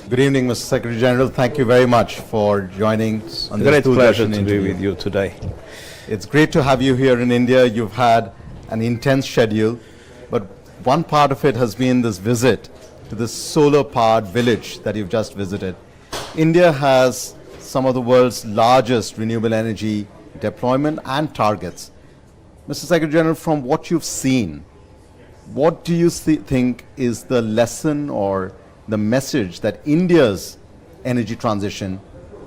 Good evening, Mr. Secretary General. Thank you very much for joining on this Great pleasure Doordarshan to be interview. with you today. It's great to have you here in India. You've had an intense schedule, but one part of it has been this visit to this solar-powered village that you've just visited. India has some of the world's largest renewable energy deployment and targets. Mr. Secretary General, from what you've seen, what do you think is the lesson or the message that India's energy transition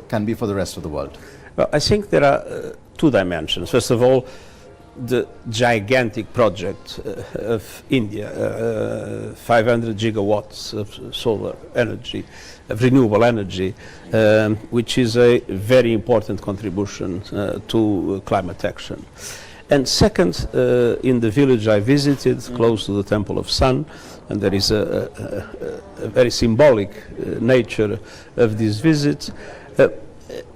can be for the rest of the world? Well, I think there are two dimensions. First of all, the gigantic project of India, 500 gigawatts of solar energy, of renewable energy, which is a very important contribution to climate action. And second, in the village I visited, close to the Temple of Sun, and there is a very symbolic nature of this visit,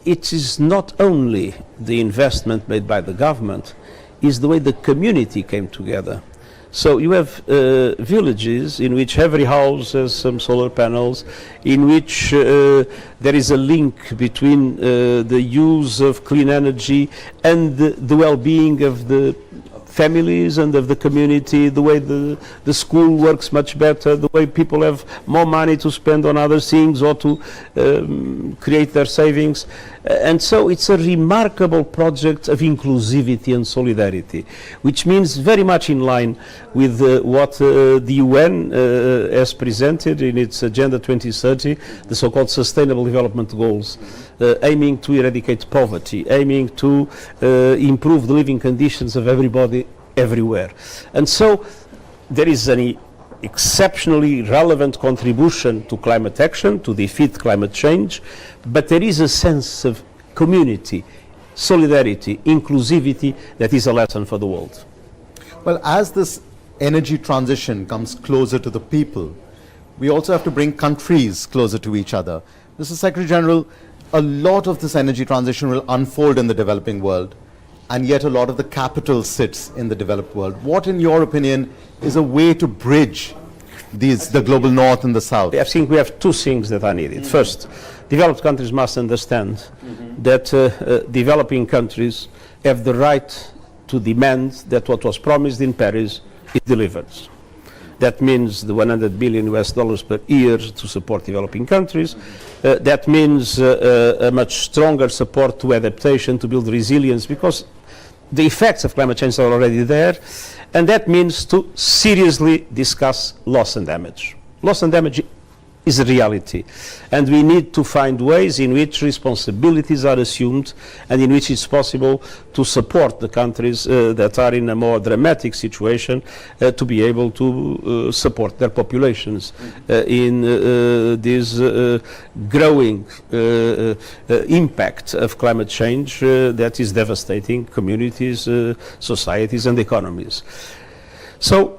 it is not only the investment made by the government, is the way the community came together. So you have villages in which every house has some solar panels, in which there is a link between the use of clean energy and the well-being of the families and of the community, the way the school works much better, the way people have more money to spend on other things or to create their savings. And so it's a remarkable project of inclusivity and solidarity, which means very much in line with what the UN has presented in its Agenda 2030, the so-called Sustainable Development Goals, aiming to eradicate poverty, aiming to improve the living conditions of everybody everywhere. And so there is an exceptionally relevant contribution to climate action, to defeat climate change, but there is a sense of community, solidarity, inclusivity that is a lesson for the world. Well, as this energy transition comes closer to the people, we also have to bring countries closer to each other. Mr. Secretary General, a lot of this energy transition will unfold in the developing world, and yet a lot of the capital sits in the developed world. What, in your opinion, is a way to bridge the global north and the south? I think we have two things that are needed. First, developed countries must understand that developing countries have the right to demand that what was promised in Paris is delivered. That means the $100 billion per year to support developing countries. That means a much stronger support to adaptation, to build resilience, because the effects of climate change are already there. And that means to seriously discuss loss and damage. Loss and damage is a reality, and we need to find ways in which responsibilities are assumed and in which it's possible to support the countries that are in a more dramatic situation to be able to support their populations in this growing impact of climate change that is devastating communities, societies and economies. So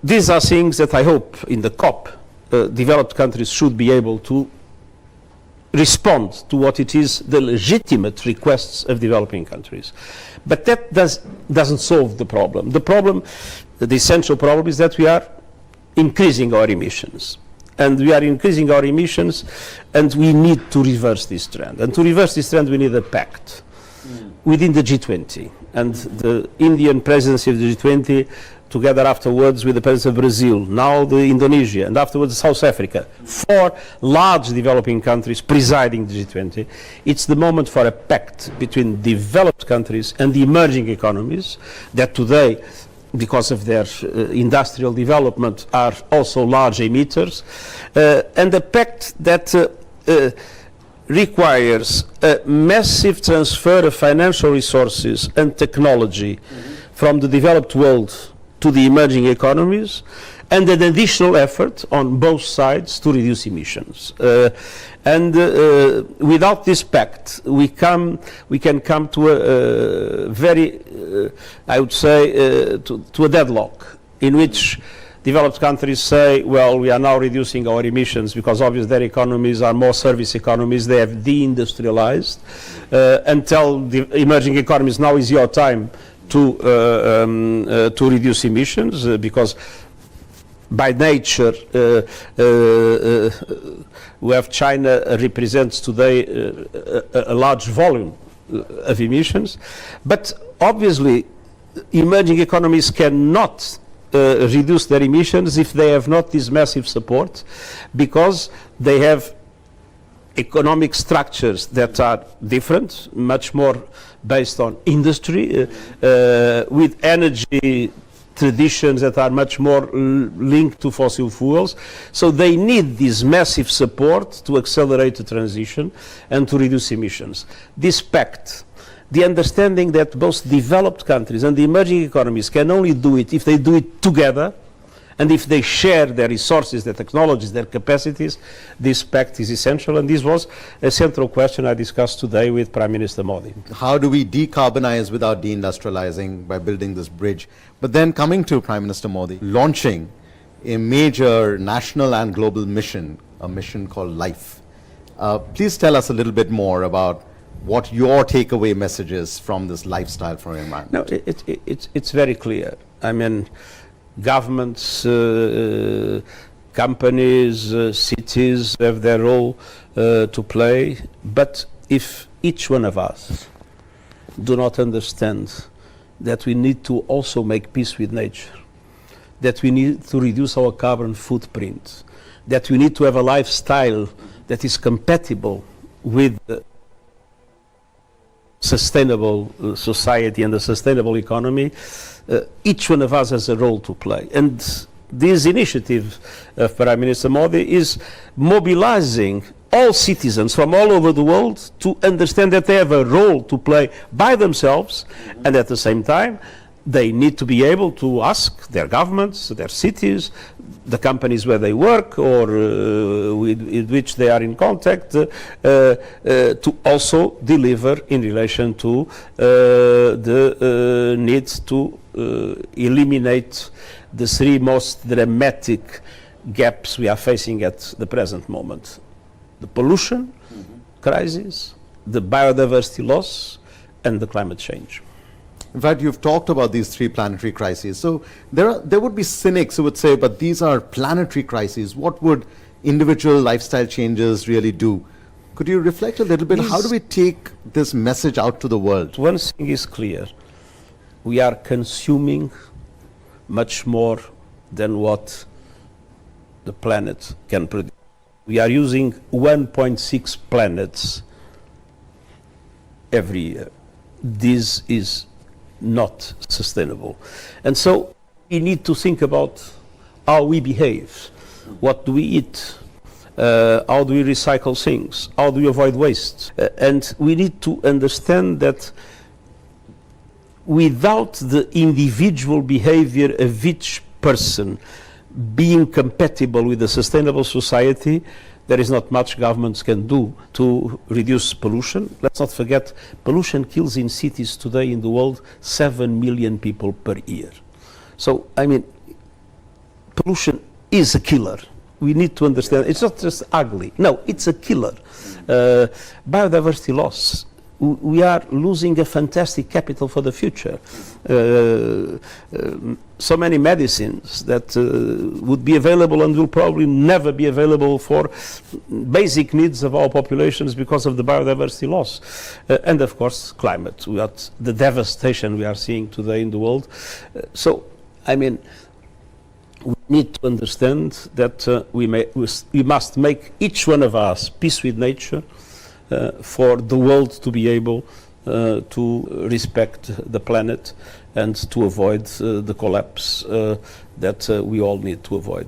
these are things that I hope in the COP developed countries should be able to respond to what it is the legitimate requests of developing countries. But that doesn't solve the problem. The essential problem is that we are increasing our emissions. And we are increasing our emissions, and we need to reverse this trend. And to reverse this trend, we need a pact within the G20. And the Indian presidency of the G20, together afterwards with the president of Brazil, now the Indonesia, and afterwards South Africa, 4 large developing countries presiding the G20. It's the moment for a pact between developed countries and the emerging economies that today, because of their industrial development, are also large emitters, and a pact that requires a massive transfer of financial resources and technology from the developed world to the emerging economies, and an additional effort on both sides to reduce emissions. Without this pact, we can come to a very, I would say, to a deadlock in which developed countries say, well, we are now reducing our emissions because obviously their economies are more service economies, they have deindustrialized, and tell the emerging economies, now is your time to reduce emissions, because by nature, where China represents today a large volume of emissions. But obviously, emerging economies cannot reduce their emissions if they have not this massive support, because they have economic structures that are different, much more based on industry, with energy traditions that are much more linked to fossil fuels. So they need this massive support to accelerate the transition and to reduce emissions. This pact, the understanding that both developed countries and the emerging economies can only do it if they do it together, and if they share their resources, their technologies, their capacities, this pact is essential. And this was a central question I discussed today with Prime Minister Modi. How do we decarbonize without deindustrializing by building this bridge? But then coming to Prime Minister Modi, launching a major national and global mission, a mission called LIFE. Please tell us a little bit more about what your takeaway message is from this lifestyle for environment. No, it's very clear. I mean, governments, companies, cities have their role to play, but if each one of us do not understand that we need to also make peace with nature, that we need to reduce our carbon footprint, that we need to have a lifestyle that is compatible with the sustainable society and the sustainable economy, each one of us has a role to play. And this initiative of Prime Minister Modi is mobilizing all citizens from all over the world to understand that they have a role to play by themselves, and at the same time they need to be able to ask their governments, their cities, the companies where they work or with which they are in contact, to also deliver in relation to the needs to eliminate the three most dramatic gaps we are facing at the present moment: the pollution crisis, the biodiversity loss, and the climate change. In fact, you've talked about these three planetary crises. So there would be cynics who would say, but these are planetary crises. What would individual lifestyle changes really do? Could you reflect a little bit? How do we take this message out to the world? One thing is clear. We are consuming much more than what the planet can produce. We are using 1.6 planets every year. This is not sustainable. And so we need to think about how we behave. What do we eat? How do we recycle things? How do we avoid waste? And we need to understand that without the individual behavior of each person being compatible with a sustainable society, there is not much governments can do to reduce pollution. Let's not forget, pollution kills in cities today in the world 7 million people per year. So, I mean, pollution is a killer. We need to understand, it's not just ugly. No, it's a killer. Biodiversity loss. We are losing a fantastic capital for the future. So many medicines that would be available and will probably never be available for basic needs of our populations because of the biodiversity loss. And of course, climate. We got the devastation we are seeing today in the world. So, I mean, we need to understand that we must make each one of us peace with nature, for the world to be able to respect the planet and to avoid the collapse that we all need to avoid.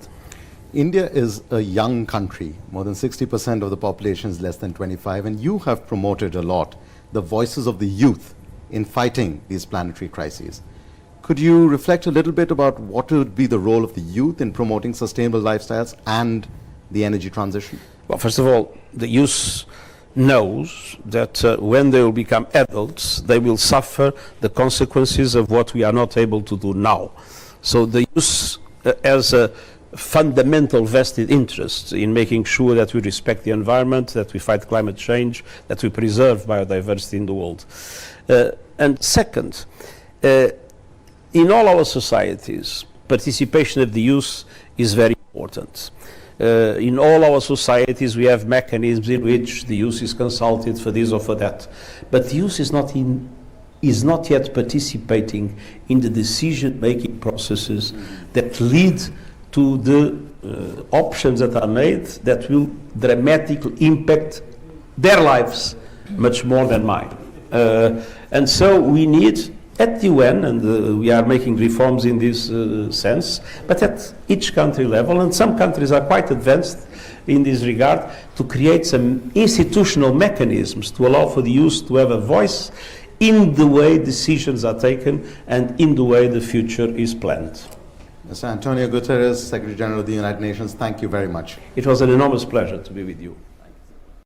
India is a young country. More than 60% of the population is less than 25, and you have promoted a lot the voices of the youth in fighting these planetary crises. Could you reflect a little bit about what would be the role of the youth in promoting sustainable lifestyles and the energy transition? Well, first of all, the youth knows that when they will become adults, they will suffer the consequences of what we are not able to do now. So the youth has a fundamental vested interest in making sure that we respect the environment, that we fight climate change, that we preserve biodiversity in the world. And second, in all our societies, participation of the youth is very important. In all our societies, we have mechanisms in which the youth is consulted for this or for that. But the youth is not yet participating in the decision-making processes that lead to the options that are made that will dramatically impact their lives much more than mine. And so we need, at the UN, and we are making reforms in this sense, but at each country level, and some countries are quite advanced in this regard, to create some institutional mechanisms to allow for the youth to have a voice in the way decisions are taken and in the way the future is planned. Mr. Antonio Guterres, Secretary General of the United Nations, thank you very much. It was an enormous pleasure to be with you.